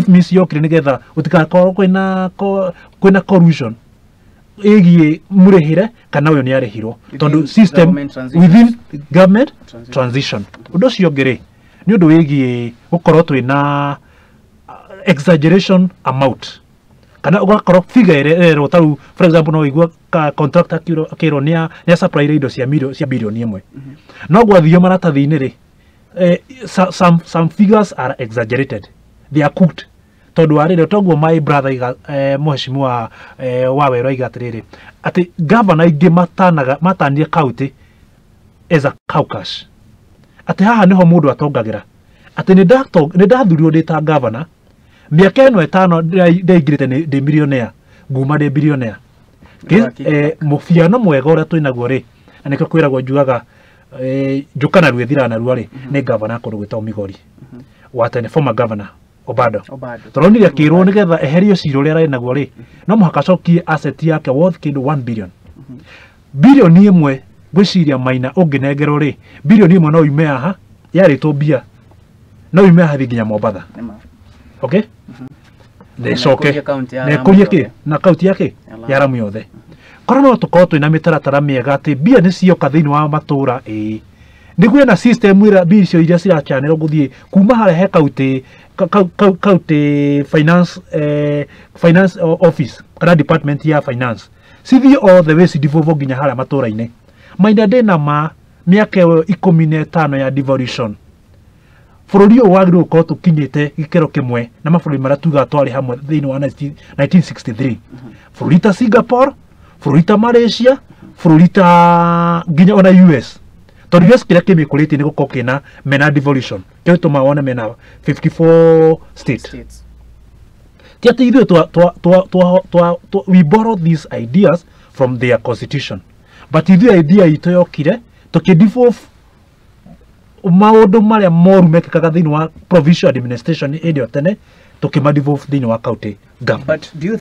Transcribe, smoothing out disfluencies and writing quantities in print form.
misio kringetha utikakorwo kwina corruption egie murehire kana uyo ni arehirwo tondu system within government transition undo cio ngere ni undu wegie gukorwo twina exaggeration amount kana ugakorwo figure ero taru for example no igua contractor kiro nia supply indo cia billion imwe no gwathio maratathi-ini ri some figures are exaggerated, they are cooked tondu arire toguo my brother muheshimiwa Waweru aiga atiriri ati governor ingi matanie county as a caucus ati haha niho mundu atongagira ati ni ndathurirwo ndi ta governor miaka ino 5 ndaingirite ndi millionaire nguma ndi billionaire mufiano mwega uria twinaguo ri aniko kwiragwo njugaga njukana rwethira na ruari ni governor akorwo gwitwo Migori watene former governor Obado toronire kirwo nigetha eherio ciro ria rai naguo ri no muhaka cokie asset yake worth kindu 1 billion billion imwe gwiciria maina unginengerwo ri billion imwe no ime aha yaritwo bia no ime aha nginya Mombatha okay coke ne kurie ki na kaunti yake ya Lamu yothe korwo no tukorwo twina mitaratara miega ati bia ni cioka thiini wa matura niguo na system ira bill cio iria cirachanirwo guthie kuma hare he county finance office kana department ya finance cithie all the way cidivovo nginya hare matura-ini mainda ndina ma miaka 15 ya devolution bururi uyu wagirwo gukorwo tukinyite gikero kimwe na mabũrũri maria tuga twari hamwe thiini wa 1963 bururi ta Singapore, bururi ta Malaysia, bururi ta nginya ona US tondu US kiria kimikurite ni gukorwo kina mena devolution kio tuma wona mena 54 states tiati ithuĩ we borrow these ideas from their constitution but ithuĩ idea ito yokire tukidevolve maundu maria moru mekikaga thiini wa provincial administration ĩrĩa tene tukimadevolve thiini wa county government.